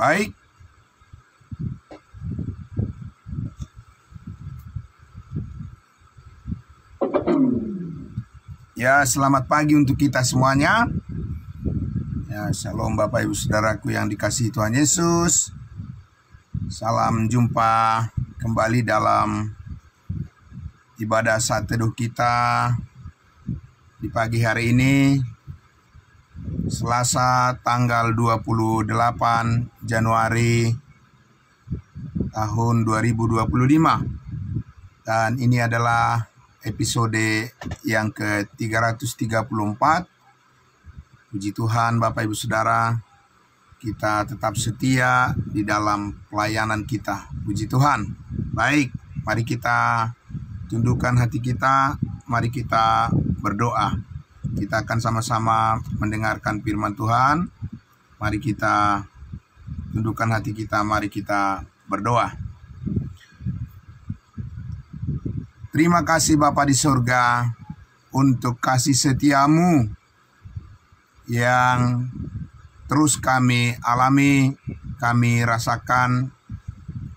Baik. Ya, selamat pagi untuk kita semuanya. Ya, shalom Bapak Ibu Saudaraku yang dikasihi Tuhan Yesus. Salam jumpa kembali dalam ibadah saat teduh kita di pagi hari ini, Selasa tanggal 28 Januari tahun 2025. Dan ini adalah episode yang ke-334. Puji Tuhan Bapak Ibu Saudara, kita tetap setia di dalam pelayanan kita. Puji Tuhan. Baik, mari kita tundukkan hati kita, mari kita berdoa. Kita akan sama-sama mendengarkan firman Tuhan. Mari kita tundukkan hati kita, mari kita berdoa. Terima kasih Bapa di surga untuk kasih setiamu yang terus kami alami, kami rasakan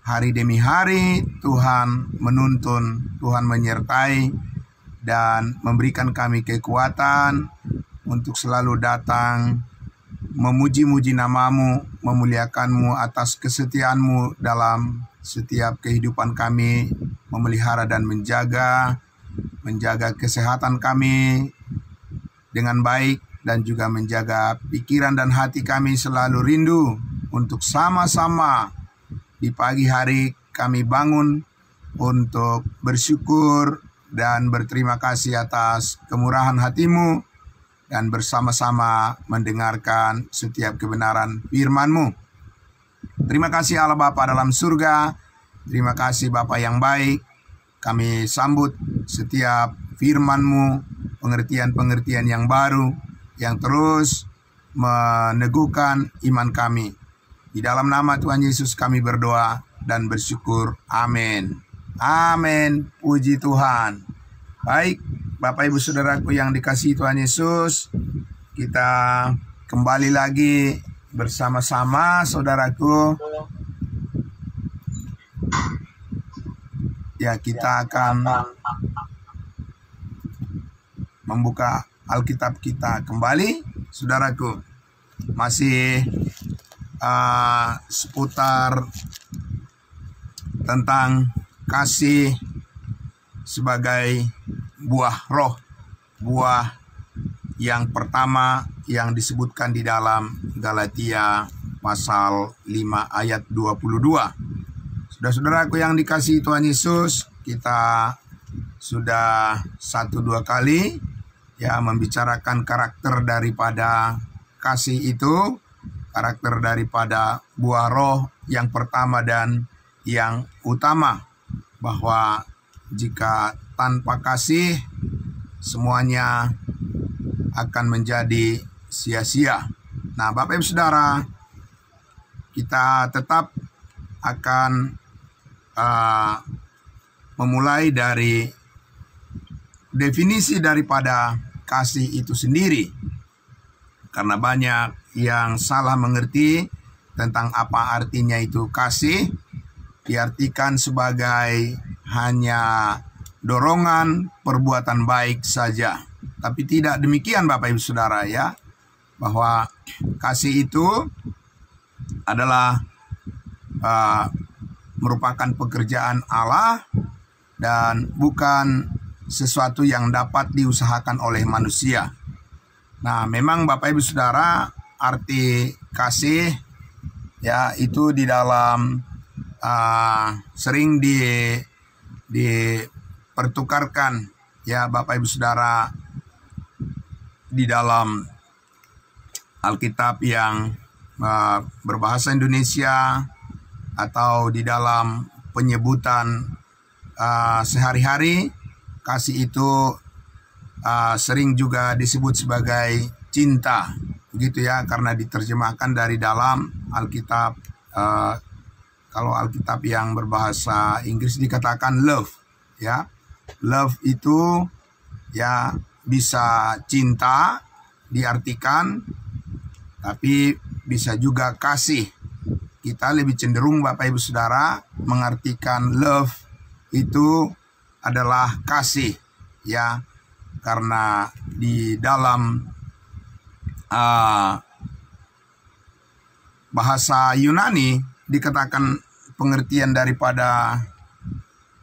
hari demi hari. Tuhan menuntun, Tuhan menyertai dan memberikan kami kekuatan untuk selalu datang memuji-muji namamu, memuliakanmu atas kesetiaanmu dalam setiap kehidupan kami, memelihara dan menjaga kesehatan kami dengan baik, dan juga menjaga pikiran dan hati kami selalu rindu untuk sama-sama di pagi hari kami bangun untuk bersyukur dan berterima kasih atas kemurahan hatimu dan bersama-sama mendengarkan setiap kebenaran firman-Mu. Terima kasih Allah Bapa dalam surga. Terima kasih Bapa yang baik. Kami sambut setiap firman-Mu, pengertian-pengertian yang baru, yang terus meneguhkan iman kami. Di dalam nama Tuhan Yesus kami berdoa dan bersyukur. Amin. Amin. Puji Tuhan. Baik, Bapak Ibu Saudaraku yang dikasihi Tuhan Yesus, kita kembali lagi bersama-sama saudaraku. Ya, kita akan membuka Alkitab kita kembali, saudaraku. Masih seputar tentang kasih sebagai buah roh. Buah yang pertama yang disebutkan di dalam Galatia pasal 5 ayat 22. Saudara-saudaraku yang dikasihi Tuhan Yesus, kita sudah 1-2 kali ya membicarakan karakter daripada kasih itu, karakter daripada buah roh yang pertama dan yang utama, bahwa jika tanpa kasih semuanya akan menjadi sia-sia. Nah, Bapak Ibu Saudara, kita tetap akan memulai dari definisi daripada kasih itu sendiri, karena banyak yang salah mengerti tentang apa artinya itu kasih. Diartikan sebagai hanya dorongan perbuatan baik saja. Tapi tidak demikian Bapak Ibu Saudara ya, bahwa kasih itu adalah merupakan pekerjaan Allah dan bukan sesuatu yang dapat diusahakan oleh manusia. Nah, memang Bapak Ibu Saudara, arti kasih ya itu di dalam sering dipertukarkan ya Bapak Ibu Saudara di dalam Alkitab yang berbahasa Indonesia atau di dalam penyebutan sehari-hari. Kasih itu sering juga disebut sebagai cinta, begitu ya, karena diterjemahkan dari dalam Alkitab. Kalau Alkitab yang berbahasa Inggris dikatakan love ya. Love itu ya bisa cinta diartikan, tapi bisa juga kasih. kita lebih cenderung Bapak Ibu Saudara mengartikan love itu adalah kasih, ya, karena di dalam bahasa Yunani dikatakan pengertian daripada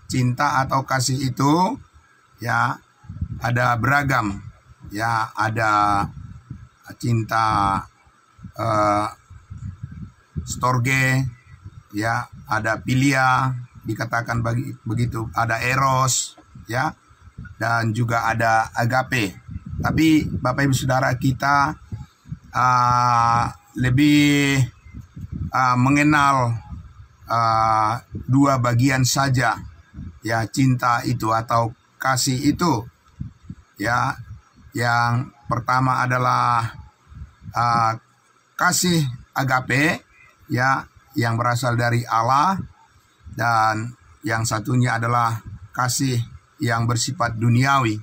cinta atau kasih itu, ya, ada beragam, ya, ada cinta storge, ya, ada philia, dikatakan begitu, ada eros, ya, dan juga ada agape. Tapi Bapak Ibu Saudara, kita lebih mengenal dua bagian saja, ya, cinta itu atau kasih itu, ya. Yang pertama adalah kasih agape, ya, yang berasal dari Allah, dan yang satunya adalah kasih yang bersifat duniawi,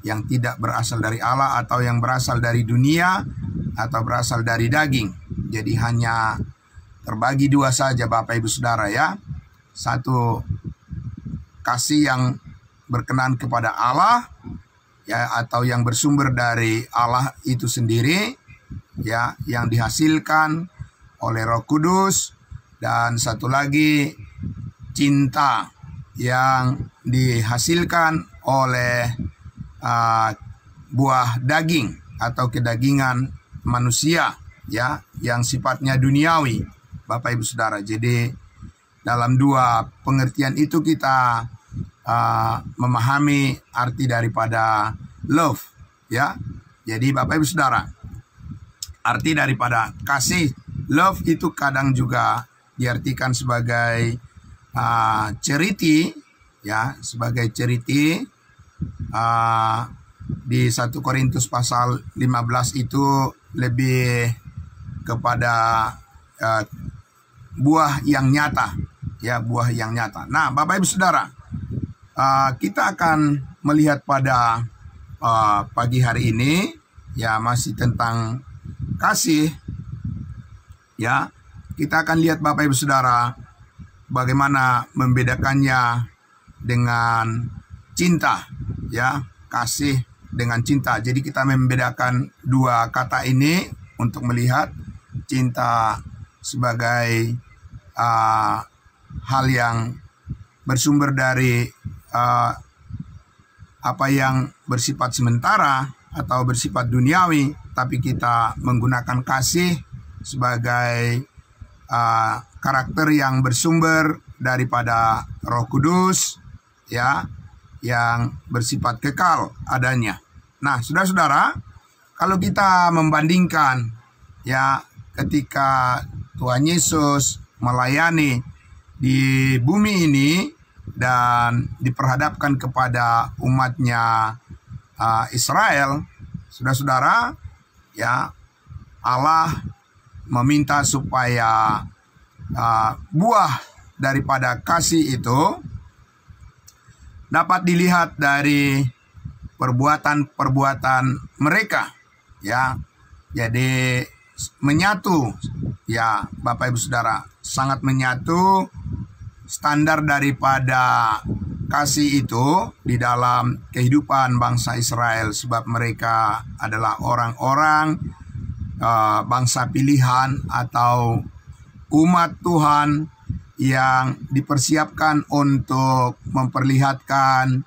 yang tidak berasal dari Allah atau yang berasal dari dunia atau berasal dari daging. Jadi hanya terbagi dua saja Bapak Ibu Saudara, ya. Satu, kasih yang berkenan kepada Allah, ya, atau yang bersumber dari Allah itu sendiri, ya, yang dihasilkan oleh Roh Kudus. Dan satu lagi, cinta yang dihasilkan oleh buah daging atau kedagingan manusia, ya, yang sifatnya duniawi Bapak Ibu Saudara. Jadi dalam dua pengertian itu kita memahami arti daripada love, ya. Jadi Bapak Ibu Saudara, arti daripada kasih, love, itu kadang juga diartikan sebagai charity, ya, sebagai charity. Di 1 Korintus pasal 15 itu lebih kepada buah yang nyata, ya, buah yang nyata. Nah, Bapak Ibu Saudara, kita akan melihat pada pagi hari ini, ya, masih tentang kasih, ya. Kita akan lihat Bapak Ibu Saudara bagaimana membedakannya dengan cinta, ya, kasih dengan cinta. Jadi kita membedakan dua kata ini untuk melihat cinta sebagai hal yang bersumber dari apa yang bersifat sementara atau bersifat duniawi, tapi kita menggunakan kasih sebagai karakter yang bersumber daripada Roh Kudus, ya, yang bersifat kekal adanya. Nah, saudara-saudara, kalau kita membandingkan, ya, ketika Tuhan Yesus melayani di bumi ini dan diperhadapkan kepada umatnya Israel, saudara-saudara, ya, Allah meminta supaya buah daripada kasih itu dapat dilihat dari perbuatan-perbuatan mereka, ya. Jadi menyatu, ya, Bapak Ibu Saudara, sangat menyatu standar daripada kasih itu di dalam kehidupan bangsa Israel, sebab mereka adalah orang-orang bangsa pilihan atau umat Tuhan yang dipersiapkan untuk memperlihatkan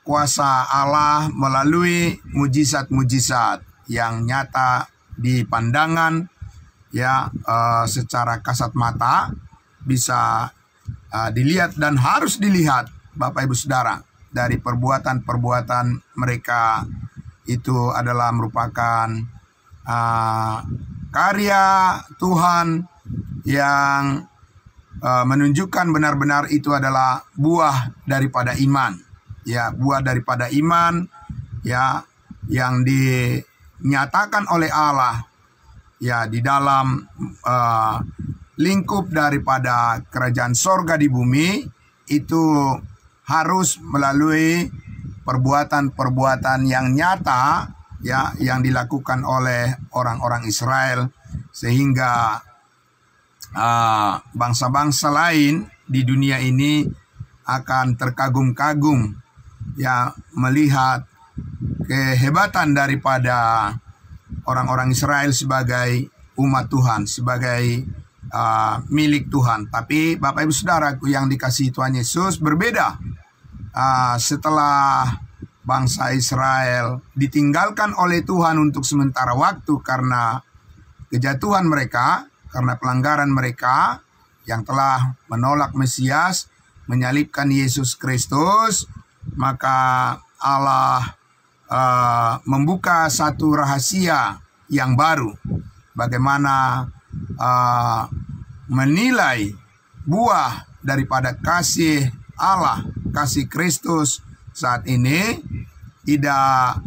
kuasa Allah melalui mujizat-mujizat yang nyata di pandangan, ya, secara kasat mata bisa dilihat dan harus dilihat Bapak Ibu Saudara dari perbuatan-perbuatan mereka. Itu adalah merupakan karya Tuhan yang menunjukkan benar-benar itu adalah buah daripada iman, ya, buah daripada iman, ya, yang dinyatakan oleh Allah, ya, di dalam lingkup daripada kerajaan sorga di bumi. Itu harus melalui perbuatan-perbuatan yang nyata, ya, yang dilakukan oleh orang-orang Israel, sehingga bangsa-bangsa lain di dunia ini akan terkagum-kagum ya melihat kehebatan daripada orang-orang Israel sebagai umat Tuhan, sebagai milik Tuhan. Tapi Bapak Ibu Saudaraku yang dikasihi Tuhan Yesus, berbeda setelah bangsa Israel ditinggalkan oleh Tuhan untuk sementara waktu karena kejatuhan mereka, karena pelanggaran mereka yang telah menolak Mesias, menyalibkan Yesus Kristus, maka Allah membuka satu rahasia yang baru, bagaimana menilai buah daripada kasih Allah, kasih Kristus saat ini tidak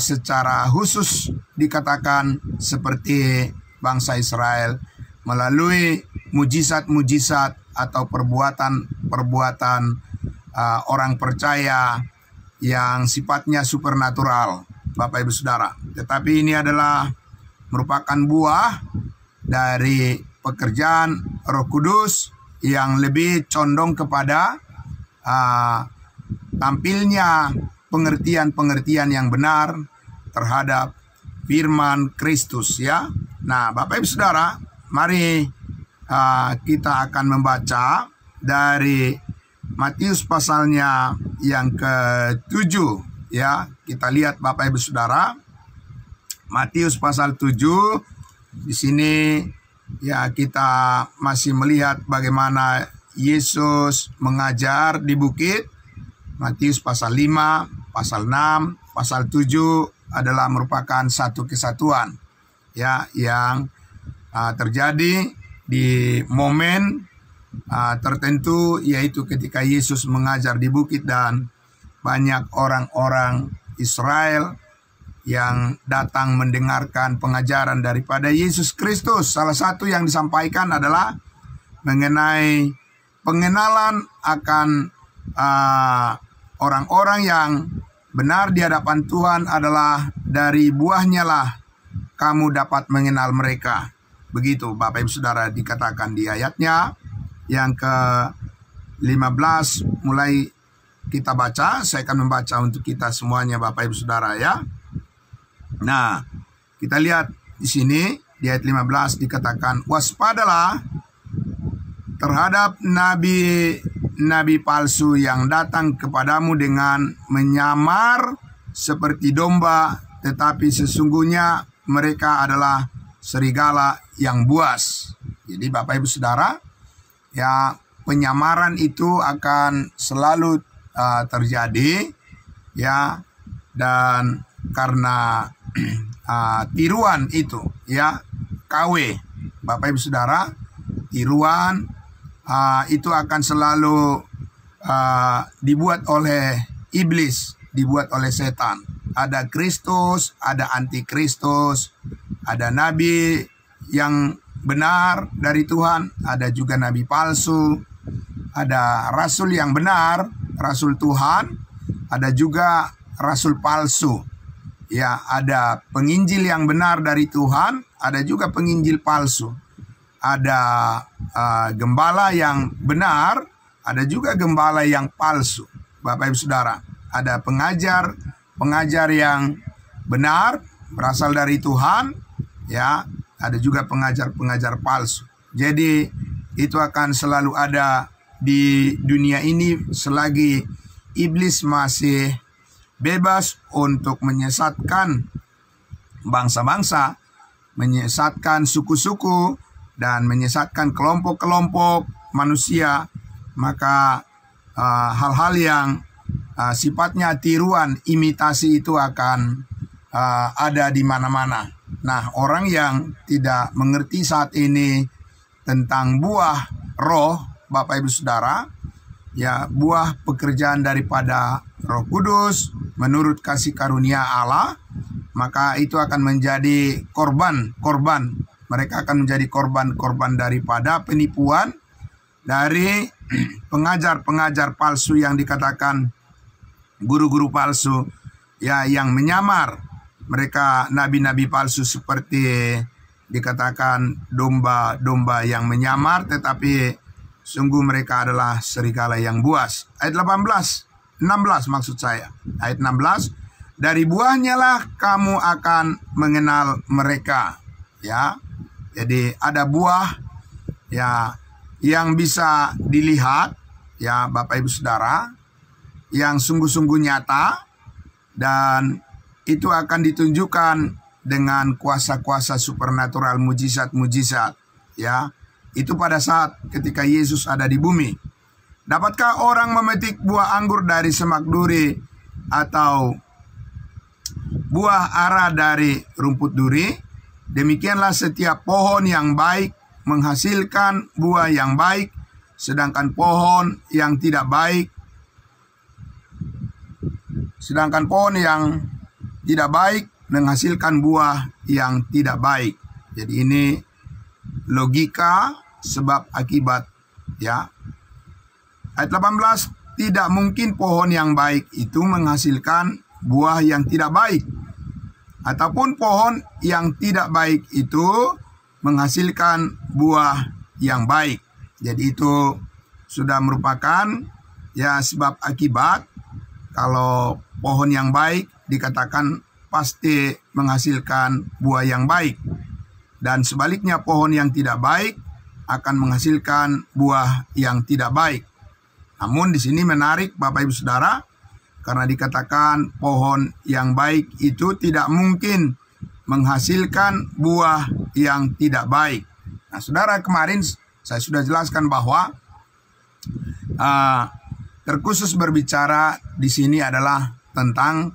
secara khusus dikatakan seperti bangsa Israel melalui mujizat-mujizat atau perbuatan-perbuatan orang percaya yang sifatnya supernatural, Bapak Ibu Saudara. Tetapi ini adalah merupakan buah dari pekerjaan Roh Kudus yang lebih condong kepada tampilnya pengertian-pengertian yang benar terhadap firman Kristus ya. Nah, Bapak Ibu Saudara, mari kita akan membaca dari Matius pasalnya yang ke-7 ya. Kita lihat Bapak Ibu Saudara, Matius pasal 7. Di sini ya kita masih melihat bagaimana Yesus mengajar di bukit. Matius pasal 5, pasal 6, pasal 7 adalah merupakan satu kesatuan ya yang terjadi di momen tertentu, yaitu ketika Yesus mengajar di bukit dan banyak orang-orang Israel yang datang mendengarkan pengajaran daripada Yesus Kristus. Salah satu yang disampaikan adalah mengenai pengenalan akan orang-orang yang benar di hadapan Tuhan adalah dari buahnya lah kamu dapat mengenal mereka. Begitu Bapak Ibu Saudara dikatakan di ayatnya yang ke-15 mulai kita baca. Saya akan membaca untuk kita semuanya Bapak Ibu Saudara ya. Nah, kita lihat di sini di ayat 15 dikatakan, waspadalah terhadap nabi palsu yang datang kepadamu dengan menyamar seperti domba, tetapi sesungguhnya mereka adalah serigala yang buas. Jadi Bapak Ibu Saudara, ya penyamaran itu akan selalu terjadi ya, dan karena tiruan itu ya, KW Bapak Ibu Saudara, tiruan itu akan selalu dibuat oleh iblis, dibuat oleh setan. Ada Kristus, ada antikristus, ada nabi yang benar dari Tuhan, ada juga nabi palsu, ada rasul yang benar, rasul Tuhan, ada juga rasul palsu. Ya, ada penginjil yang benar dari Tuhan, ada juga penginjil palsu. Ada gembala yang benar, ada juga gembala yang palsu. Bapak Ibu Saudara, ada pengajar yang benar berasal dari Tuhan, ya, ada juga pengajar-pengajar palsu. Jadi itu akan selalu ada di dunia ini selagi iblis masih bebas untuk menyesatkan bangsa-bangsa, menyesatkan suku-suku, dan menyesatkan kelompok-kelompok manusia. Maka hal-hal yang sifatnya tiruan, imitasi itu akan ada di mana-mana. Nah, orang yang tidak mengerti saat ini tentang buah roh, Bapak Ibu Saudara, ya, buah pekerjaan daripada Roh Kudus menurut kasih karunia Allah, maka itu akan menjadi korban. Mereka akan menjadi korban daripada penipuan dari pengajar-pengajar palsu yang dikatakan guru-guru palsu, ya, yang menyamar. Mereka nabi-nabi palsu seperti dikatakan domba-domba yang menyamar, tetapi sungguh mereka adalah serigala yang buas. Ayat 16 maksud saya. Ayat 16, dari buahnya lah kamu akan mengenal mereka. Ya, jadi ada buah ya yang bisa dilihat ya Bapak Ibu Saudara, yang sungguh-sungguh nyata, dan itu akan ditunjukkan dengan kuasa-kuasa supernatural, mujizat-mujizat ya. Itu pada saat ketika Yesus ada di bumi. Dapatkah orang memetik buah anggur dari semak duri atau buah ara dari rumput duri? Demikianlah setiap pohon yang baik menghasilkan buah yang baik, sedangkan pohon yang tidak baik menghasilkan buah yang tidak baik. Jadi ini logika sebab akibat ya. Ayat 18, tidak mungkin pohon yang baik itu menghasilkan buah yang tidak baik, ataupun pohon yang tidak baik itu menghasilkan buah yang baik. Jadi itu sudah merupakan ya sebab akibat. Kalau pohon yang baik dikatakan pasti menghasilkan buah yang baik, dan sebaliknya pohon yang tidak baik akan menghasilkan buah yang tidak baik. Namun di sini menarik Bapak Ibu Saudara, karena dikatakan pohon yang baik itu tidak mungkin menghasilkan buah yang tidak baik. Nah, Saudara, kemarin saya sudah jelaskan bahwa terkhusus berbicara di sini adalah tentang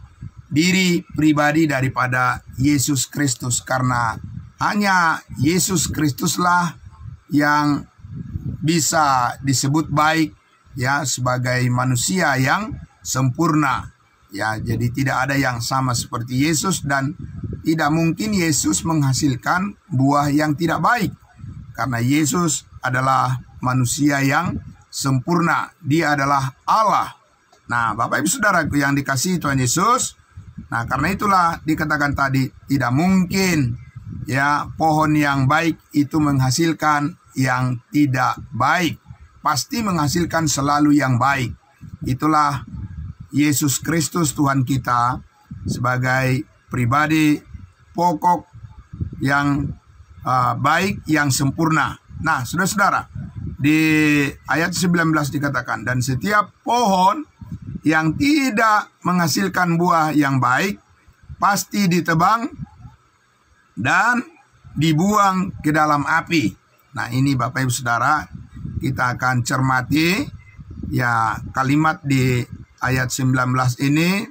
diri pribadi daripada Yesus Kristus, karena hanya Yesus Kristuslah yang bisa disebut baik ya, sebagai manusia yang sempurna ya. Jadi tidak ada yang sama seperti Yesus, dan tidak mungkin Yesus menghasilkan buah yang tidak baik, karena Yesus adalah manusia yang sempurna. Dia adalah Allah. Nah, Bapak Ibu Saudaraku yang dikasihi Tuhan Yesus, nah karena itulah dikatakan tadi tidak mungkin ya pohon yang baik itu menghasilkan yang tidak baik. Pasti menghasilkan selalu yang baik. Itulah Yesus Kristus Tuhan kita sebagai pribadi pokok yang baik, yang sempurna. Nah, saudara-saudara, di ayat 19 dikatakan, dan setiap pohon yang tidak menghasilkan buah yang baik pasti ditebang dan dibuang ke dalam api. Nah, ini Bapak Ibu Saudara, kita akan cermati ya kalimat di ayat 19 ini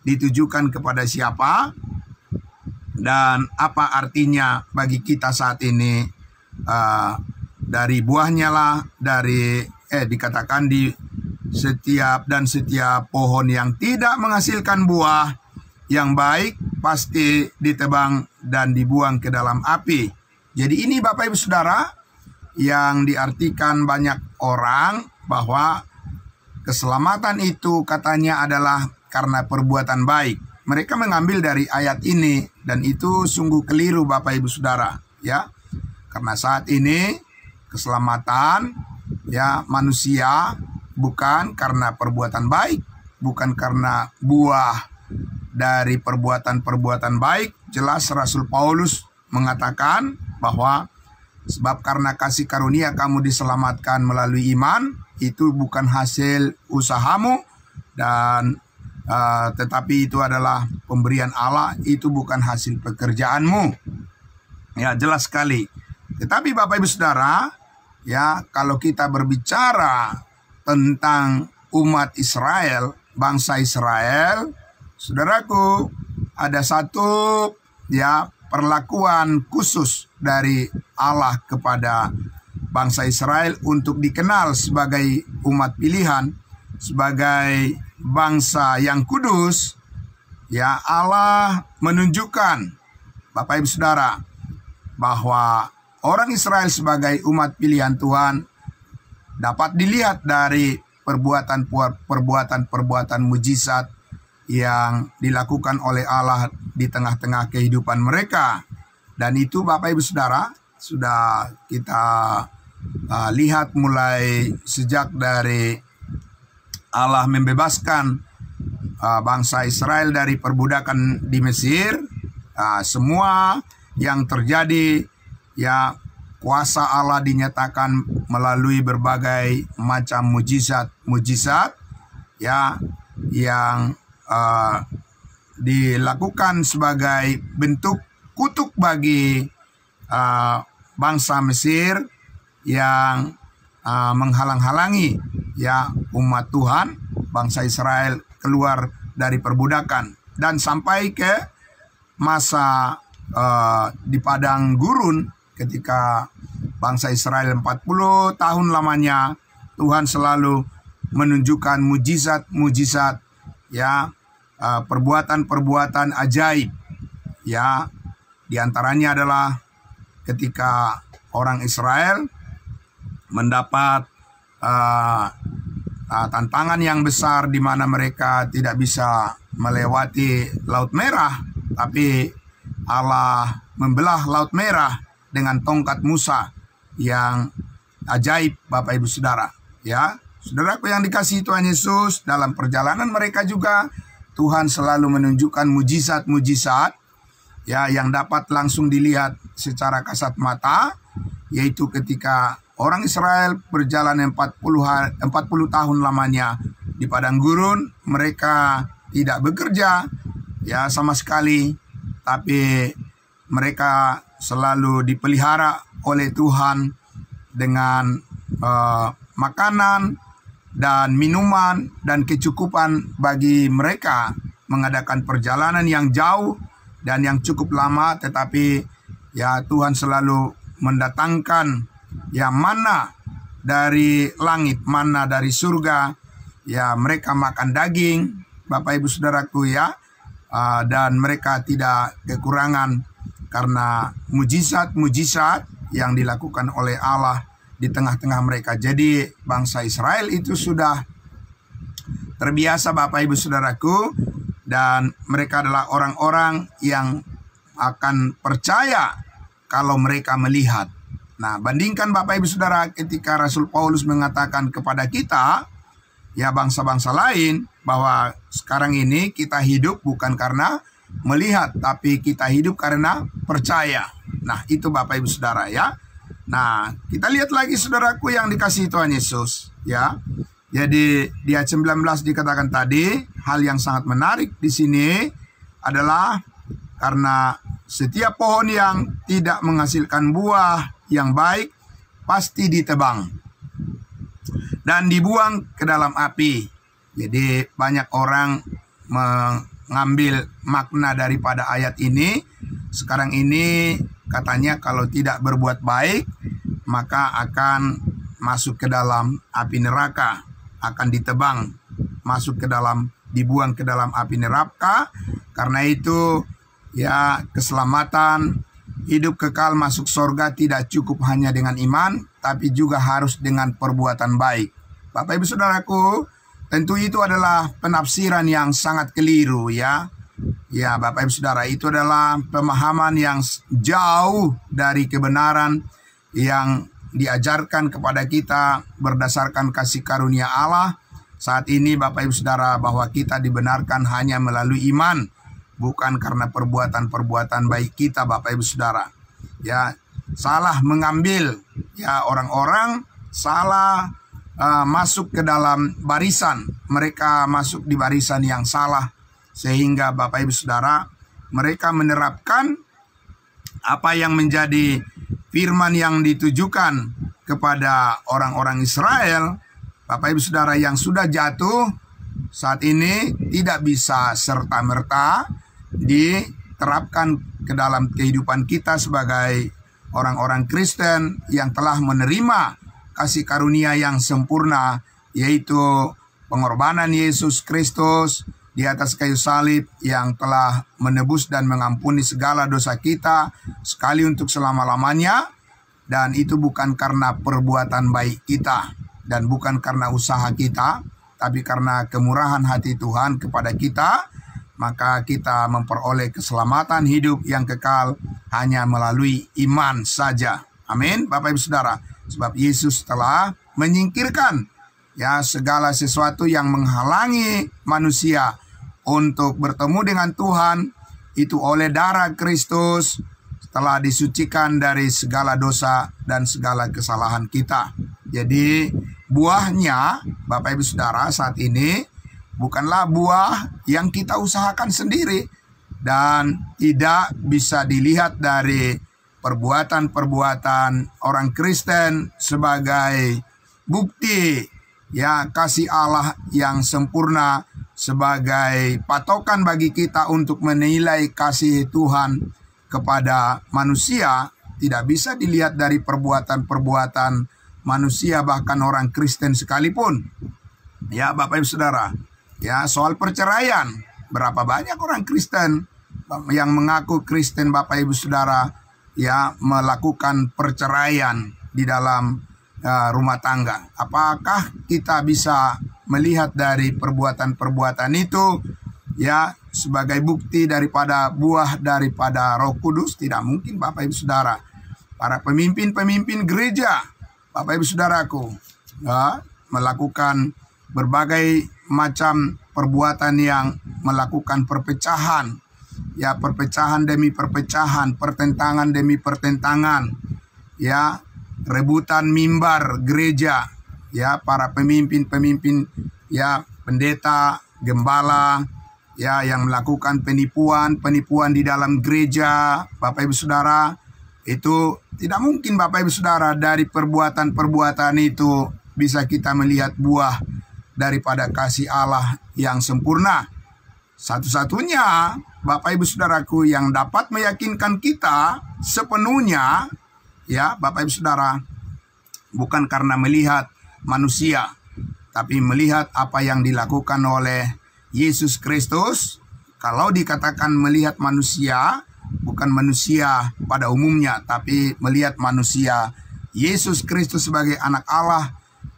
ditujukan kepada siapa dan apa artinya bagi kita saat ini. Dari buahnya lah, dikatakan di setiap pohon yang tidak menghasilkan buah yang baik pasti ditebang dan dibuang ke dalam api. Jadi ini Bapak Ibu Saudara yang diartikan banyak orang bahwa keselamatan itu katanya adalah karena perbuatan baik. Mereka mengambil dari ayat ini, dan itu sungguh keliru Bapak Ibu Saudara ya. Karena saat ini keselamatan ya manusia bukan karena perbuatan baik, bukan karena buah dari perbuatan-perbuatan baik. Jelas Rasul Paulus mengatakan bahwa sebab karena kasih karunia kamu diselamatkan melalui iman, itu bukan hasil usahamu, dan tetapi itu adalah pemberian Allah, itu bukan hasil pekerjaanmu. Ya, jelas sekali. Tetapi Bapak Ibu Saudara, ya kalau kita berbicara tentang umat Israel, bangsa Israel, saudaraku, ada satu ya perlakuan khusus dari Allah kepada bangsa Israel untuk dikenal sebagai umat pilihan, sebagai bangsa yang kudus. Ya, Allah menunjukkan Bapak Ibu Saudara bahwa orang Israel sebagai umat pilihan Tuhan dapat dilihat dari perbuatan-perbuatan mujizat yang dilakukan oleh Allah di tengah-tengah kehidupan mereka. Dan itu Bapak Ibu Saudara sudah kita lihat mulai sejak dari Allah membebaskan bangsa Israel dari perbudakan di Mesir. Semua yang terjadi, ya, kuasa Allah dinyatakan melalui berbagai macam mujizat, ya, yang dilakukan sebagai bentuk kutuk bagi bangsa Mesir yang menghalang-halangi, ya, umat Tuhan, bangsa Israel keluar dari perbudakan. Dan sampai ke masa di padang gurun, ketika bangsa Israel 40 tahun lamanya, Tuhan selalu menunjukkan mujizat-mujizat, ya, perbuatan-perbuatan ajaib, ya. Di antaranya adalah ketika orang Israel mendapat tantangan yang besar di mana mereka tidak bisa melewati Laut Merah, tapi Allah membelah Laut Merah dengan tongkat Musa yang ajaib, Bapak Ibu Saudara, ya. Saudaraku yang dikasihi Tuhan Yesus, dalam perjalanan mereka juga Tuhan selalu menunjukkan mujizat-mujizat, ya, yang dapat langsung dilihat secara kasat mata, yaitu ketika orang Israel berjalan 40 tahun lamanya di padang gurun. Mereka tidak bekerja, ya, sama sekali, tapi mereka selalu dipelihara oleh Tuhan dengan makanan dan minuman dan kecukupan bagi mereka mengadakan perjalanan yang jauh dan yang cukup lama. Tetapi, ya, Tuhan selalu mendatangkan, ya, mana dari langit, mana dari surga, ya, mereka makan daging, Bapak Ibu Saudaraku, ya, dan mereka tidak kekurangan karena mujizat-mujizat yang dilakukan oleh Allah di tengah-tengah mereka. Jadi bangsa Israel itu sudah terbiasa, Bapak Ibu Saudaraku, dan mereka adalah orang-orang yang akan percaya kalau mereka melihat. Nah, bandingkan Bapak Ibu Saudara ketika Rasul Paulus mengatakan kepada kita, ya, bangsa-bangsa lain, bahwa sekarang ini kita hidup bukan karena melihat, tapi kita hidup karena percaya. Nah, itu Bapak Ibu Saudara, ya. Nah, kita lihat lagi saudaraku yang dikasihi Tuhan Yesus, ya. Jadi di ayat 19 dikatakan tadi, hal yang sangat menarik di sini adalah karena setiap pohon yang tidak menghasilkan buah yang baik pasti ditebang dan dibuang ke dalam api. Jadi banyak orang mengambil makna daripada ayat ini. Sekarang ini katanya kalau tidak berbuat baik maka akan masuk ke dalam api neraka, akan ditebang, masuk ke dalam, dibuang ke dalam api neraka. Karena itu, ya, keselamatan, hidup kekal masuk surga tidak cukup hanya dengan iman, tapi juga harus dengan perbuatan baik. Bapak Ibu Saudaraku, tentu itu adalah penafsiran yang sangat keliru, ya. Ya, Bapak Ibu Saudara, itu adalah pemahaman yang jauh dari kebenaran yang diajarkan kepada kita berdasarkan kasih karunia Allah. Saat ini Bapak Ibu Saudara, bahwa kita dibenarkan hanya melalui iman, bukan karena perbuatan-perbuatan baik kita, Bapak Ibu Saudara. Ya, salah mengambil, ya, orang-orang salah masuk ke dalam barisan. Mereka masuk di barisan yang salah, sehingga Bapak Ibu Saudara, mereka menerapkan apa yang menjadi firman yang ditujukan kepada orang-orang Israel. Bapak Ibu Saudara yang sudah jatuh saat ini tidak bisa serta-merta diterapkan ke dalam kehidupan kita sebagai orang-orang Kristen yang telah menerima kasih karunia yang sempurna, yaitu pengorbanan Yesus Kristus di atas kayu salib yang telah menebus dan mengampuni segala dosa kita sekali untuk selama-lamanya. Dan itu bukan karena perbuatan baik kita dan bukan karena usaha kita, tapi karena kemurahan hati Tuhan kepada kita. maka kita memperoleh keselamatan hidup yang kekal hanya melalui iman saja. Amin, Bapak Ibu Saudara. Sebab Yesus telah menyingkirkan segala sesuatu yang menghalangi manusia untuk bertemu dengan Tuhan, itu oleh darah Kristus telah disucikan dari segala dosa dan segala kesalahan kita. Jadi buahnya, Bapak Ibu Saudara, saat ini bukanlah buah yang kita usahakan sendiri dan tidak bisa dilihat dari perbuatan-perbuatan orang Kristen sebagai bukti kasih Allah yang sempurna, sebagai patokan bagi kita untuk menilai kasih Tuhan kepada manusia. Tidak bisa dilihat dari perbuatan-perbuatan manusia, bahkan orang Kristen sekalipun. Ya, Bapak Ibu Saudara, soal perceraian, berapa banyak orang Kristen yang mengaku Kristen, Bapak Ibu Saudara, melakukan perceraian di dalam rumah tangga. Apakah kita bisa melihat dari perbuatan-perbuatan itu sebagai bukti daripada buah daripada Roh Kudus? Tidak mungkin, Bapak Ibu Saudara. Para pemimpin-pemimpin gereja, Bapak Ibu Saudaraku, melakukan berbagai macam perbuatan yang melakukan perpecahan, perpecahan demi perpecahan, pertentangan demi pertentangan, rebutan mimbar gereja, para pemimpin-pemimpin, pendeta, gembala, yang melakukan penipuan di dalam gereja. Bapak Ibu Saudara, itu tidak mungkin, Bapak Ibu Saudara, dari perbuatan-perbuatan itu bisa kita melihat buah daripada kasih Allah yang sempurna. Satu-satunya, Bapak Ibu Saudaraku, yang dapat meyakinkan kita sepenuhnya, Bapak Ibu Saudara, bukan karena melihat manusia, tapi melihat apa yang dilakukan oleh Yesus Kristus. Kalau dikatakan melihat manusia, bukan manusia pada umumnya, tapi melihat manusia Yesus Kristus sebagai anak Allah,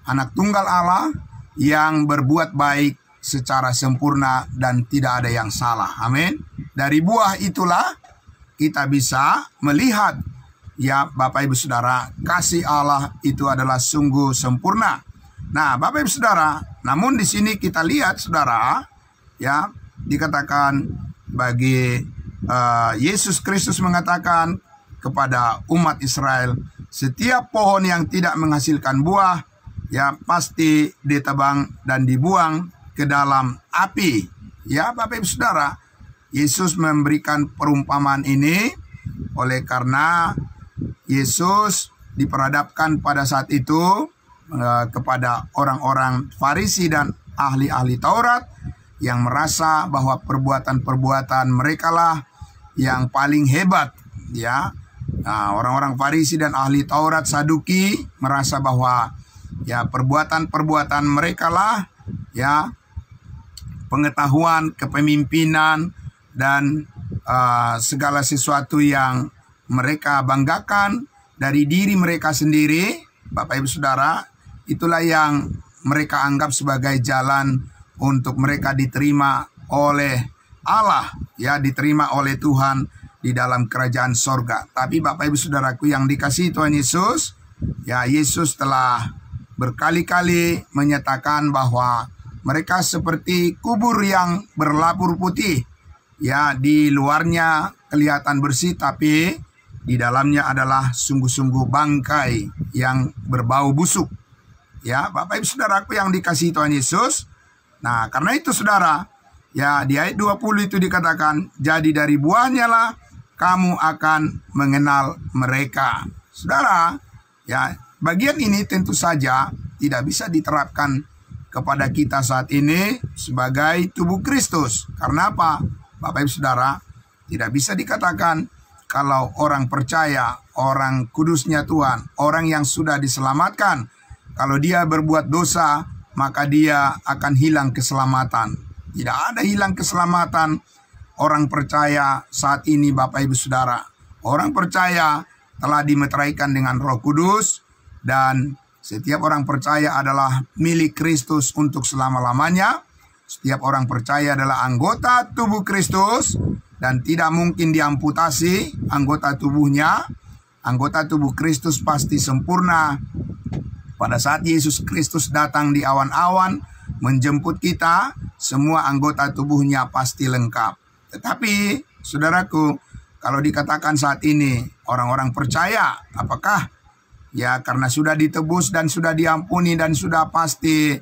anak tunggal Allah, yang berbuat baik secara sempurna dan tidak ada yang salah. Amin. Dari buah itulah kita bisa melihat, Bapak Ibu Saudara, kasih Allah itu adalah sungguh sempurna. Nah, Bapak Ibu Saudara, namun di sini kita lihat, Saudara, dikatakan bagi Yesus Kristus mengatakan kepada umat Israel, setiap pohon yang tidak menghasilkan buah, pasti ditebang dan dibuang ke dalam api. Bapak Ibu Saudara, Yesus memberikan perumpamaan ini oleh karena Yesus diperhadapkan pada saat itu kepada orang-orang Farisi dan ahli-ahli Taurat yang merasa bahwa perbuatan-perbuatan mereka lah yang paling hebat. Orang-orang Farisi dan ahli Taurat Saduki merasa bahwa perbuatan-perbuatan mereka lah pengetahuan, kepemimpinan, dan segala sesuatu yang mereka banggakan dari diri mereka sendiri, Bapak Ibu Saudara, itulah yang mereka anggap sebagai jalan untuk mereka diterima oleh Allah, diterima oleh Tuhan di dalam kerajaan sorga. Tapi Bapak Ibu Saudaraku yang dikasihi Tuhan Yesus, Yesus telah berkali-kali menyatakan bahwa mereka seperti kubur yang berlapur putih. Di luarnya kelihatan bersih, tapi di dalamnya adalah sungguh-sungguh bangkai yang berbau busuk. Bapak Ibu Saudaraku yang dikasihi Tuhan Yesus. Nah, karena itu Saudara, di ayat 20 itu dikatakan, jadi dari buahnya lah kamu akan mengenal mereka. Saudara, bagian ini tentu saja tidak bisa diterapkan kepada kita saat ini sebagai tubuh Kristus. Karena apa? Bapak Ibu Saudara, tidak bisa dikatakan kalau orang percaya, orang kudusnya Tuhan, orang yang sudah diselamatkan, kalau dia berbuat dosa, maka dia akan hilang keselamatan. Tidak ada hilang keselamatan orang percaya saat ini, Bapak Ibu Saudara. Orang percaya telah dimeteraikan dengan Roh Kudus, dan setiap orang percaya adalah milik Kristus untuk selama-lamanya. Setiap orang percaya adalah anggota tubuh Kristus dan tidak mungkin diamputasi anggota tubuhnya. Anggota tubuh Kristus pasti sempurna. Pada saat Yesus Kristus datang di awan-awan menjemput kita, semua anggota tubuhnya pasti lengkap. Tetapi, saudaraku, kalau dikatakan saat ini orang-orang percaya, apakah ya karena sudah ditebus dan sudah diampuni dan sudah pasti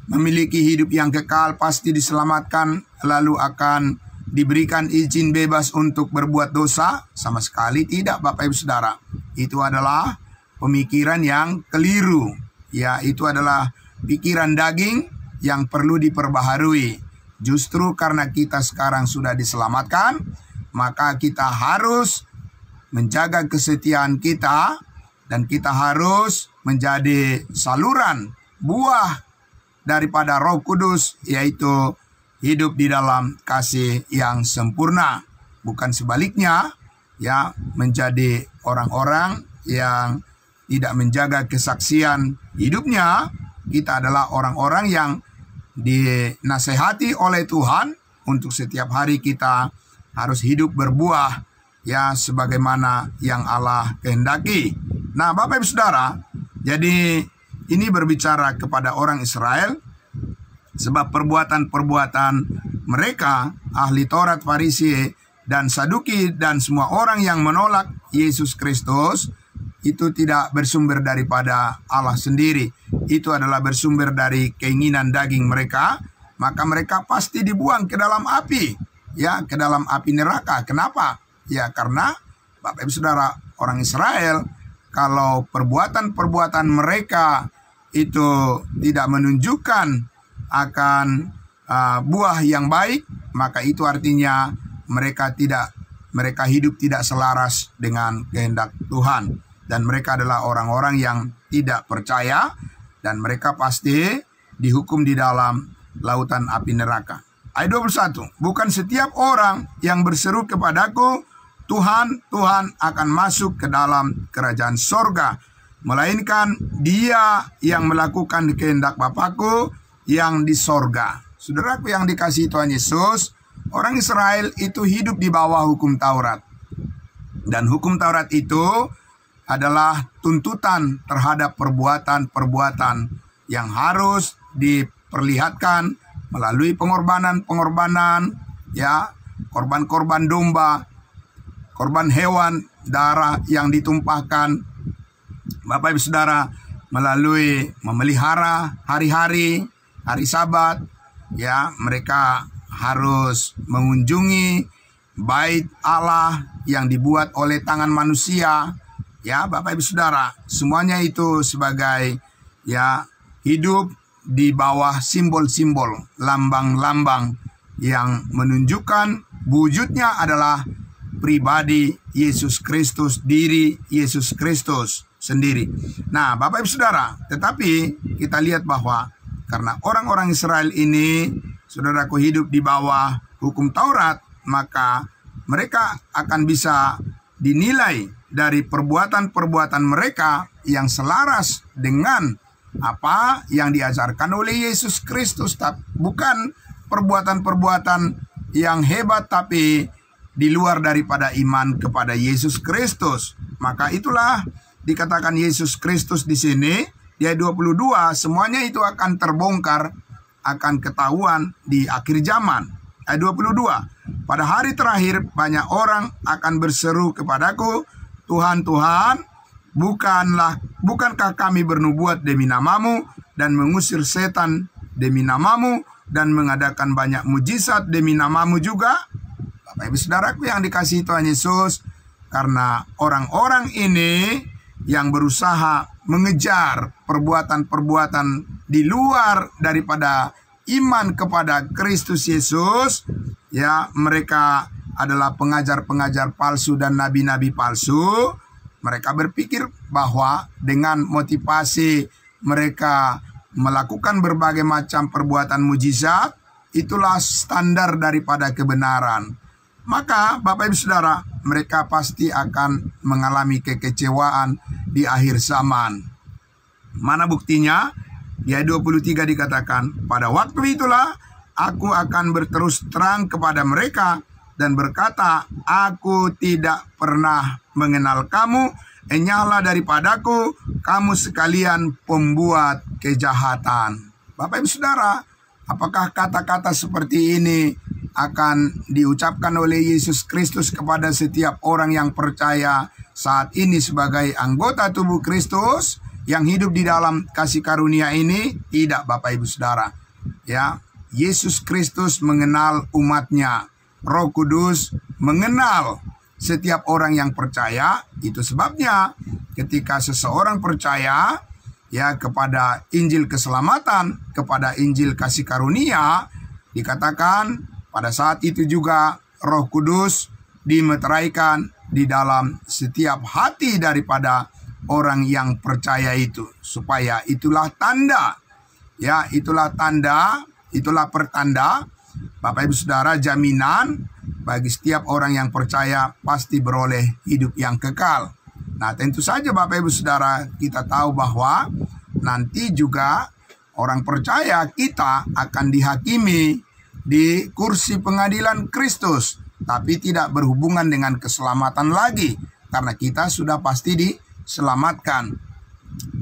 memiliki hidup yang kekal, pasti diselamatkan, lalu akan diberikan izin bebas untuk berbuat dosa? Sama sekali tidak, Bapak Ibu Saudara. Itu adalah pemikiran yang keliru. Ya, itu adalah pikiran daging yang perlu diperbaharui. Justru karena kita sekarang sudah diselamatkan, maka kita harus menjaga kesetiaan kita dan kita harus menjadi saluran buah daripada Roh Kudus, yaitu hidup di dalam kasih yang sempurna. Bukan sebaliknya, ya, menjadi orang-orang yang tidak menjaga kesaksian hidupnya. Kita adalah orang-orang yang dinasehati oleh Tuhan untuk setiap hari kita harus hidup berbuah, ya, sebagaimana yang Allah kehendaki. Nah, Bapak Ibu Saudara, jadi ini berbicara kepada orang Israel, sebab perbuatan-perbuatan mereka, ahli Taurat, Farisi, dan Saduki, dan semua orang yang menolak Yesus Kristus, itu tidak bersumber daripada Allah sendiri. Itu adalah bersumber dari keinginan daging mereka. Maka mereka pasti dibuang ke dalam api, ya, ke dalam api neraka. Kenapa? Ya, karena Bapak Ibu Saudara, orang Israel, kalau perbuatan-perbuatan mereka itu tidak menunjukkan akan buah yang baik, maka itu artinya mereka hidup tidak selaras dengan kehendak Tuhan. Dan mereka adalah orang-orang yang tidak percaya, dan mereka pasti dihukum di dalam lautan api neraka. Ayat 21, bukan setiap orang yang berseru kepadaku, Tuhan, Tuhan, akan masuk ke dalam kerajaan sorga, melainkan dia yang melakukan kehendak Bapakku yang di sorga. Saudaraku yang dikasihi Tuhan Yesus, orang Israel itu hidup di bawah hukum Taurat. Dan hukum Taurat itu adalah tuntutan terhadap perbuatan-perbuatan yang harus diperlihatkan melalui pengorbanan-pengorbanan, ya, korban-korban domba, korban hewan, darah yang ditumpahkan, Bapak Ibu Saudara, melalui memelihara hari-hari, hari Sabat, ya, mereka harus mengunjungi bait Allah yang dibuat oleh tangan manusia. Ya, Bapak Ibu Saudara, semuanya itu sebagai, ya, hidup di bawah simbol-simbol, lambang-lambang yang menunjukkan wujudnya adalah pribadi Yesus Kristus, diri Yesus Kristus sendiri. Nah, Bapak Ibu Saudara, tetapi kita lihat bahwa karena orang-orang Israel ini, saudaraku, hidup di bawah hukum Taurat, maka mereka akan bisa dinilai dari perbuatan-perbuatan mereka yang selaras dengan apa yang diajarkan oleh Yesus Kristus. Bukan perbuatan-perbuatan yang hebat, tapi di luar daripada iman kepada Yesus Kristus. Maka itulah dikatakan Yesus Kristus di sini, di ayat 22, semuanya itu akan terbongkar, akan ketahuan di akhir zaman. Ayat 22, pada hari terakhir banyak orang akan berseru kepadaku, Tuhan, Tuhan, bukankah kami bernubuat demi namamu dan mengusir setan demi namamu dan mengadakan banyak mujizat demi namamu juga? Bapak Ibu Saudaraku yang dikasihi Tuhan Yesus, karena orang-orang ini yang berusaha mengejar perbuatan-perbuatan di luar daripada iman kepada Kristus Yesus, ya, mereka adalah pengajar-pengajar palsu dan nabi-nabi palsu. Mereka berpikir bahwa dengan motivasi mereka melakukan berbagai macam perbuatan mujizat, itulah standar daripada kebenaran. Maka Bapak Ibu Saudara, mereka pasti akan mengalami kekecewaan di akhir zaman. Mana buktinya? Di ayat 23 dikatakan, pada waktu itulah aku akan berterus terang kepada mereka dan berkata, aku tidak pernah mengenal kamu, enyahlah daripadaku, kamu sekalian pembuat kejahatan. Bapak Ibu Saudara, apakah kata-kata seperti ini akan diucapkan oleh Yesus Kristus kepada setiap orang yang percaya saat ini sebagai anggota tubuh Kristus yang hidup di dalam kasih karunia ini? Tidak, Bapak Ibu Saudara. Ya, Yesus Kristus mengenal umatnya. Roh Kudus mengenal setiap orang yang percaya. Itu sebabnya ketika seseorang percaya ya kepada Injil keselamatan, kepada Injil kasih karunia, dikatakan pada saat itu juga Roh Kudus dimeteraikan di dalam setiap hati daripada orang yang percaya itu, supaya itulah tanda, ya itulah tanda, itulah pertanda, Bapak Ibu Saudara, jaminan bagi setiap orang yang percaya pasti beroleh hidup yang kekal. Nah, tentu saja Bapak Ibu Saudara, kita tahu bahwa nanti juga orang percaya kita akan dihakimi di kursi pengadilan Kristus, tapi tidak berhubungan dengan keselamatan lagi, karena kita sudah pasti diselamatkan,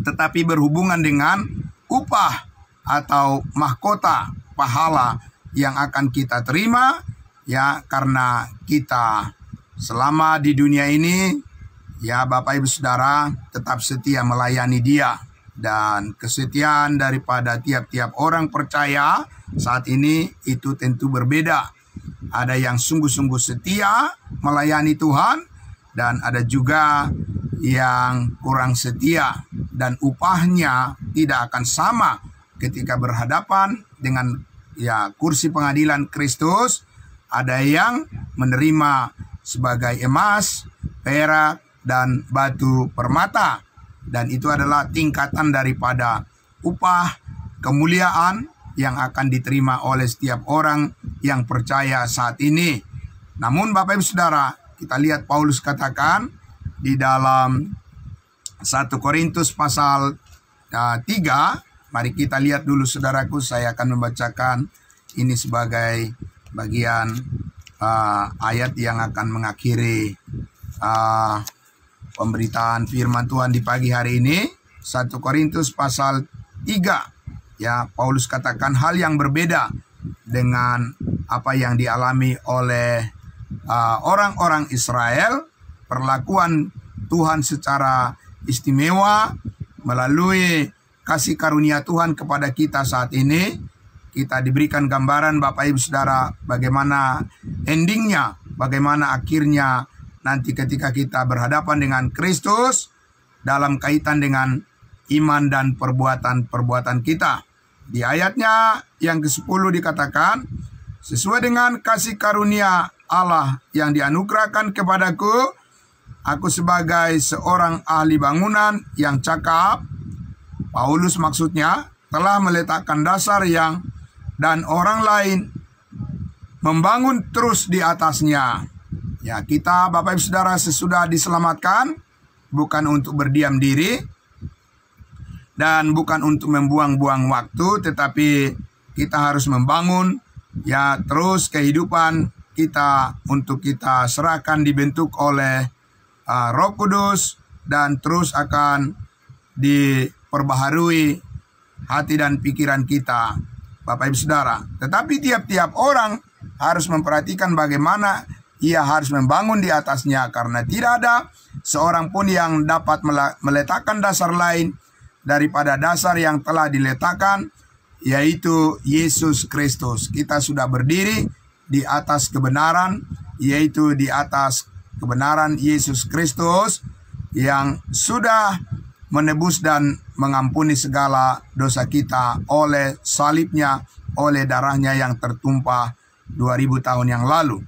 tetapi berhubungan dengan upah atau mahkota pahala yang akan kita terima, ya, karena kita selama di dunia ini, ya Bapak Ibu Saudara, tetap setia melayani Dia. Dan kesetiaan daripada tiap-tiap orang percaya saat ini itu tentu berbeda. Ada yang sungguh-sungguh setia melayani Tuhan, dan ada juga yang kurang setia, dan upahnya tidak akan sama ketika berhadapan dengan ya kursi pengadilan Kristus. Ada yang menerima sebagai emas, perak, dan batu permata, dan itu adalah tingkatan daripada upah kemuliaan yang akan diterima oleh setiap orang yang percaya saat ini. Namun Bapak Ibu Saudara, kita lihat Paulus katakan di dalam 1 Korintus pasal 3. Mari kita lihat dulu saudaraku, saya akan membacakan ini sebagai bagian ayat yang akan mengakhiri pemberitaan firman Tuhan di pagi hari ini. 1 Korintus pasal 3. Ya, Paulus katakan hal yang berbeda dengan apa yang dialami oleh orang-orang Israel. Perlakuan Tuhan secara istimewa melalui kasih karunia Tuhan kepada kita saat ini. Kita diberikan gambaran Bapak Ibu Saudara bagaimana endingnya, bagaimana akhirnya nanti ketika kita berhadapan dengan Kristus dalam kaitan dengan iman dan perbuatan-perbuatan kita. Di ayatnya yang ke-10 dikatakan, sesuai dengan kasih karunia Allah yang dianugerahkan kepadaku, aku sebagai seorang ahli bangunan yang cakap, Paulus maksudnya, telah meletakkan dasar yang dan orang lain membangun terus di atasnya. Ya, kita Bapak Ibu Saudara sesudah diselamatkan bukan untuk berdiam diri dan bukan untuk membuang-buang waktu, tetapi kita harus membangun ya terus kehidupan kita untuk kita serahkan dibentuk oleh Roh Kudus, dan terus akan diperbaharui hati dan pikiran kita Bapak Ibu Saudara. Tetapi tiap-tiap orang harus memperhatikan bagaimana ia harus membangun di atasnya, karena tidak ada seorang pun yang dapat meletakkan dasar lain daripada dasar yang telah diletakkan, yaitu Yesus Kristus. Kita sudah berdiri di atas kebenaran, yaitu di atas kebenaran Yesus Kristus yang sudah menebus dan mengampuni segala dosa kita oleh salibnya, oleh darahnya yang tertumpah 2000 tahun yang lalu.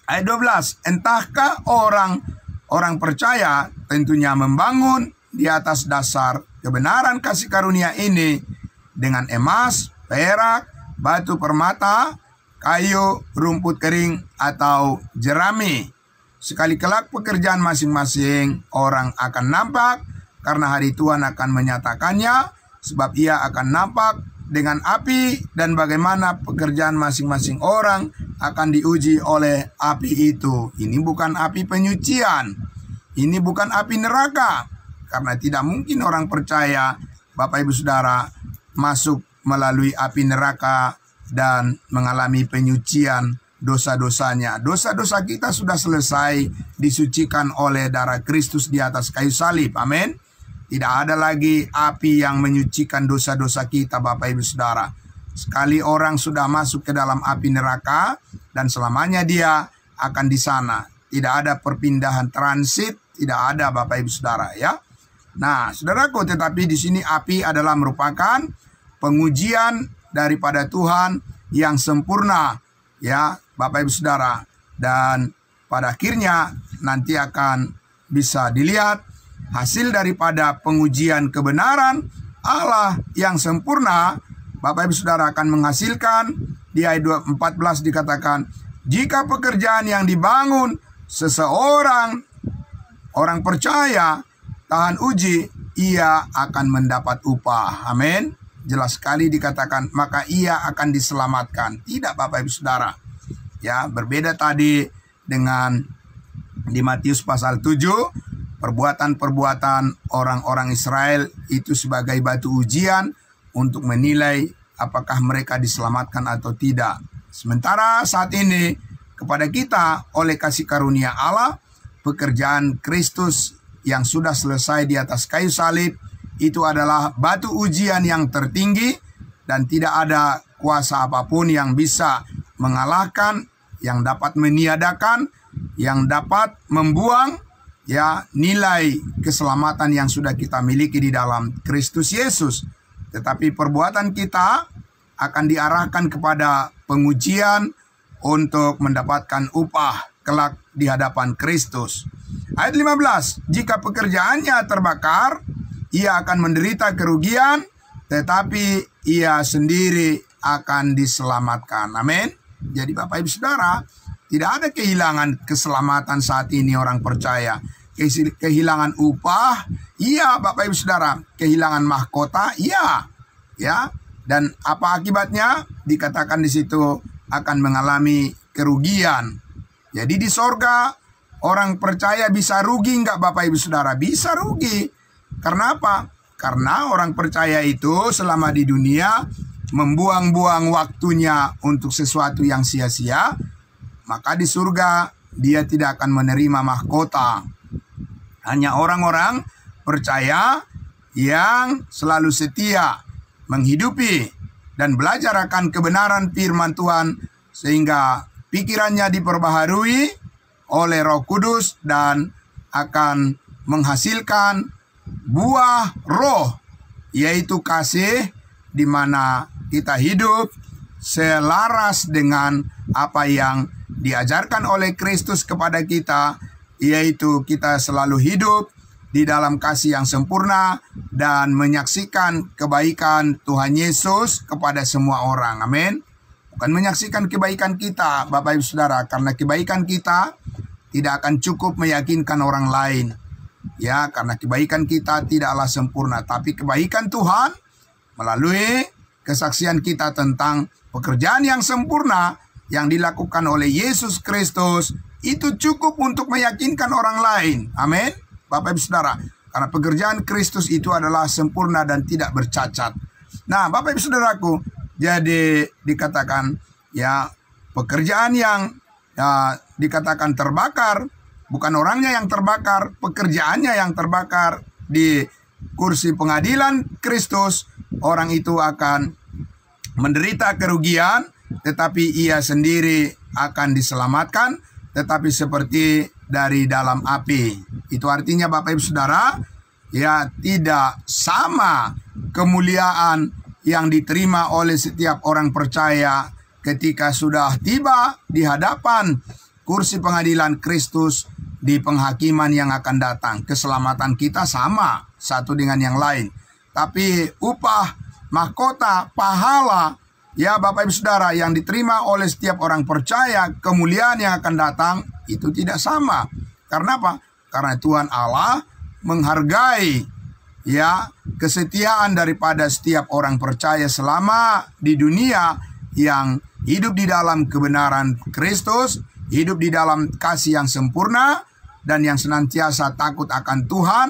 Ayat 12, entahkah orang percaya tentunya membangun di atas dasar kebenaran kasih karunia ini dengan emas, perak, batu permata, kayu, rumput kering, atau jerami. Sekali kelak pekerjaan masing-masing orang akan nampak, karena hari Tuhan akan menyatakannya, sebab ia akan nampak dengan api dan bagaimana pekerjaan masing-masing orang akan diuji oleh api itu. Ini bukan api penyucian, ini bukan api neraka, karena tidak mungkin orang percaya, Bapak Ibu Saudara, masuk melalui api neraka dan mengalami penyucian dosa-dosanya. Dosa-dosa kita sudah selesai disucikan oleh darah Kristus di atas kayu salib. Amin. Tidak ada lagi api yang menyucikan dosa-dosa kita, Bapak Ibu Saudara. Sekali orang sudah masuk ke dalam api neraka dan selamanya dia akan di sana. Tidak ada perpindahan transit, tidak ada, Bapak Ibu Saudara, ya. Nah, saudaraku, tetapi di sini api adalah merupakan pengujian daripada Tuhan yang sempurna, ya, Bapak Ibu Saudara. Dan pada akhirnya nanti akan bisa dilihat hasil daripada pengujian kebenaran Allah yang sempurna. Bapak Ibu Saudara akan menghasilkan, di ayat 14 dikatakan, jika pekerjaan yang dibangun seseorang, orang percaya, tahan uji, ia akan mendapat upah. Amin. Jelas sekali dikatakan, maka ia akan diselamatkan. Tidak, Bapak Ibu Saudara. Ya, berbeda tadi dengan di Matius pasal 7, perbuatan-perbuatan orang-orang Israel itu sebagai batu ujian untuk menilai apakah mereka diselamatkan atau tidak. Sementara saat ini kepada kita oleh kasih karunia Allah, pekerjaan Kristus yang sudah selesai di atas kayu salib itu adalah batu ujian yang tertinggi dan tidak ada kuasa apapun yang bisa mengalahkan, yang dapat meniadakan, yang dapat membuang, ya, nilai keselamatan yang sudah kita miliki di dalam Kristus Yesus. Tetapi perbuatan kita akan diarahkan kepada pengujian untuk mendapatkan upah kelak di hadapan Kristus. Ayat 15, jika pekerjaannya terbakar, ia akan menderita kerugian, tetapi ia sendiri akan diselamatkan. Amin. Jadi Bapak Ibu Saudara, tidak ada kehilangan keselamatan saat ini orang percaya. Kehilangan upah, iya Bapak Ibu Saudara. Kehilangan mahkota, iya, ya. Dan apa akibatnya? Dikatakan di situ akan mengalami kerugian. Jadi di sorga orang percaya bisa rugi nggak, Bapak Ibu Saudara? Bisa rugi. Karena apa? Karena orang percaya itu selama di dunia membuang-buang waktunya untuk sesuatu yang sia-sia, maka di surga dia tidak akan menerima mahkota. Hanya orang-orang percaya yang selalu setia menghidupi dan belajar akan kebenaran firman Tuhan sehingga pikirannya diperbaharui oleh Roh Kudus dan akan menghasilkan buah roh, yaitu kasih, di mana kita hidup selaras dengan apa yang diajarkan oleh Kristus kepada kita, yaitu kita selalu hidup di dalam kasih yang sempurna dan menyaksikan kebaikan Tuhan Yesus kepada semua orang. Amin. Bukan menyaksikan kebaikan kita, Bapak Ibu Saudara, karena kebaikan kita tidak akan cukup meyakinkan orang lain. Ya, karena kebaikan kita tidaklah sempurna, tapi kebaikan Tuhan melalui kesaksian kita tentang pekerjaan yang sempurna yang dilakukan oleh Yesus Kristus itu cukup untuk meyakinkan orang lain. Amin. Bapak Ibu Saudara, karena pekerjaan Kristus itu adalah sempurna dan tidak bercacat. Nah, Bapak Ibu Saudaraku, jadi dikatakan ya pekerjaan yang dikatakan terbakar, bukan orangnya yang terbakar, pekerjaannya yang terbakar di kursi pengadilan Kristus. Orang itu akan menderita kerugian, tetapi ia sendiri akan diselamatkan, tetapi seperti dari dalam api. Itu artinya Bapak Ibu Saudara, ya tidak sama kemuliaan yang diterima oleh setiap orang percaya ketika sudah tiba di hadapan kursi pengadilan Kristus di penghakiman yang akan datang. Keselamatan kita sama satu dengan yang lain, tapi upah, mahkota, pahala, ya Bapak Ibu Saudara, yang diterima oleh setiap orang percaya, kemuliaan yang akan datang itu tidak sama. Karena apa? Karena Tuhan Allah menghargai ya, kesetiaan daripada setiap orang percaya selama di dunia yang hidup di dalam kebenaran Kristus, hidup di dalam kasih yang sempurna, dan yang senantiasa takut akan Tuhan.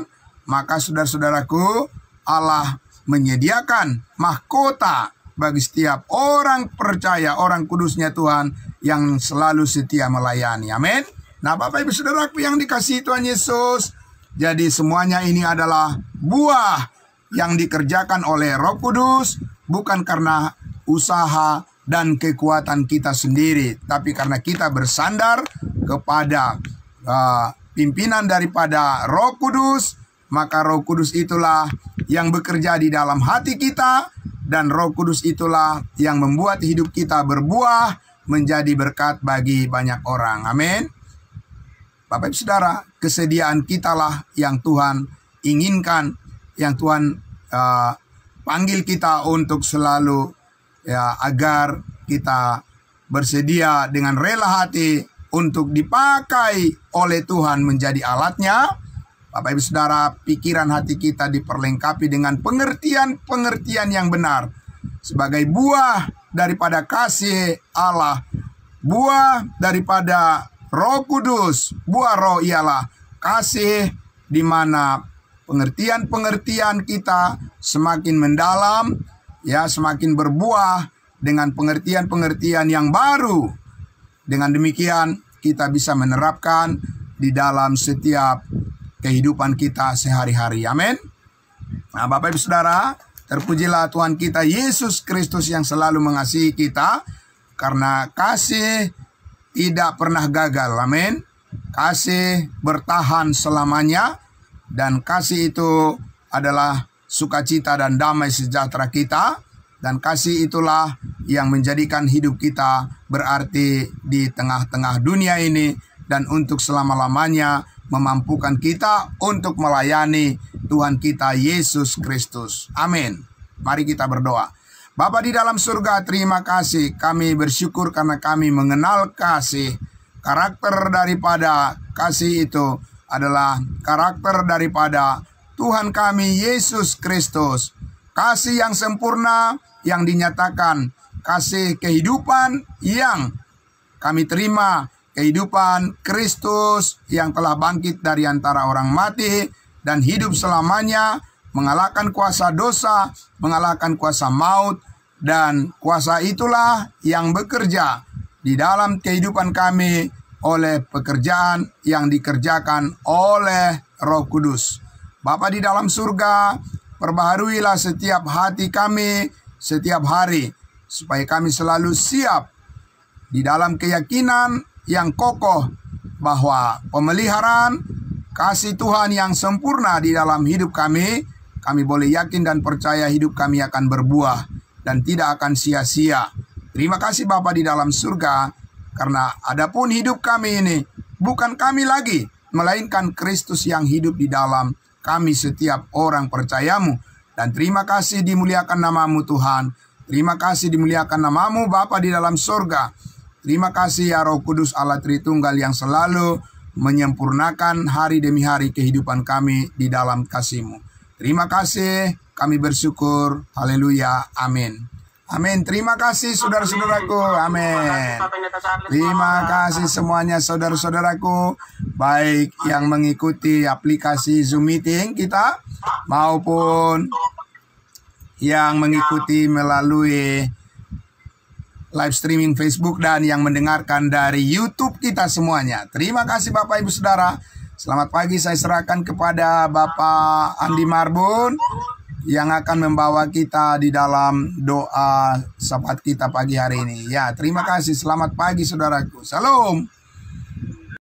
Maka saudara-saudaraku, Allah menyediakan mahkota bagi setiap orang percaya, orang kudusnya Tuhan yang selalu setia melayani. Amin. Nah, Bapak Ibu Saudaraku yang dikasihi Tuhan Yesus, jadi semuanya ini adalah buah yang dikerjakan oleh Roh Kudus, bukan karena usaha dan kekuatan kita sendiri, tapi karena kita bersandar kepada pimpinan daripada Roh Kudus. Maka Roh Kudus itulah yang bekerja di dalam hati kita, dan Roh Kudus itulah yang membuat hidup kita berbuah menjadi berkat bagi banyak orang. Amin. Bapak Ibu Saudara, kesediaan kitalah yang Tuhan inginkan, yang Tuhan panggil kita untuk selalu, ya, agar kita bersedia dengan rela hati untuk dipakai oleh Tuhan menjadi alatnya. Bapak Ibu Saudara, pikiran hati kita diperlengkapi dengan pengertian-pengertian yang benar sebagai buah daripada kasih Allah, buah daripada Roh Kudus. Buah Roh ialah kasih, di mana pengertian-pengertian kita semakin mendalam, ya, semakin berbuah dengan pengertian-pengertian yang baru. Dengan demikian kita bisa menerapkan di dalam setiap kehidupan kita sehari-hari. Amin. Nah, Bapak Ibu Saudara, terpujilah Tuhan kita Yesus Kristus yang selalu mengasihi kita, karena kasih tidak pernah gagal. Amin. Kasih bertahan selamanya, dan kasih itu adalah sukacita dan damai sejahtera kita, dan kasih itulah yang menjadikan hidup kita berarti di tengah-tengah dunia ini, dan untuk selama-lamanya memampukan kita untuk melayani Tuhan kita Yesus Kristus. Amin. Mari kita berdoa. Bapa di dalam surga, terima kasih. Kami bersyukur karena kami mengenal kasih. Karakter daripada kasih itu adalah karakter daripada Tuhan kami Yesus Kristus. Kasih yang sempurna yang dinyatakan, kasih kehidupan yang kami terima, kehidupan Kristus yang telah bangkit dari antara orang mati dan hidup selamanya, mengalahkan kuasa dosa, mengalahkan kuasa maut, dan kuasa itulah yang bekerja di dalam kehidupan kami oleh pekerjaan yang dikerjakan oleh Roh Kudus. Bapa di dalam surga, perbaharuilah setiap hati kami setiap hari, supaya kami selalu siap di dalam keyakinan yang kokoh bahwa pemeliharaan kasih Tuhan yang sempurna di dalam hidup kami boleh yakin dan percaya hidup kami akan berbuah dan tidak akan sia-sia. Terima kasih Bapa di dalam surga, karena adapun hidup kami ini bukan kami lagi, melainkan Kristus yang hidup di dalam kami setiap orang percayamu. Dan terima kasih dimuliakan namamu Tuhan. Terima kasih dimuliakan namamu Bapa di dalam surga. Terima kasih ya Roh Kudus Allah Tritunggal yang selalu menyempurnakan hari demi hari kehidupan kami di dalam kasih-Mu. Terima kasih, kami bersyukur. Haleluya, amin. Amin. Terima kasih saudara-saudaraku. Amin. Terima kasih semuanya saudara-saudaraku, baik yang mengikuti aplikasi Zoom meeting kita maupun yang mengikuti melalui live streaming Facebook dan yang mendengarkan dari YouTube kita semuanya. Terima kasih Bapak Ibu Saudara. Selamat pagi, saya serahkan kepada Bapak Andi Marbun yang akan membawa kita di dalam doa sahabat kita pagi hari ini. Ya, terima kasih. Selamat pagi saudaraku. Salam.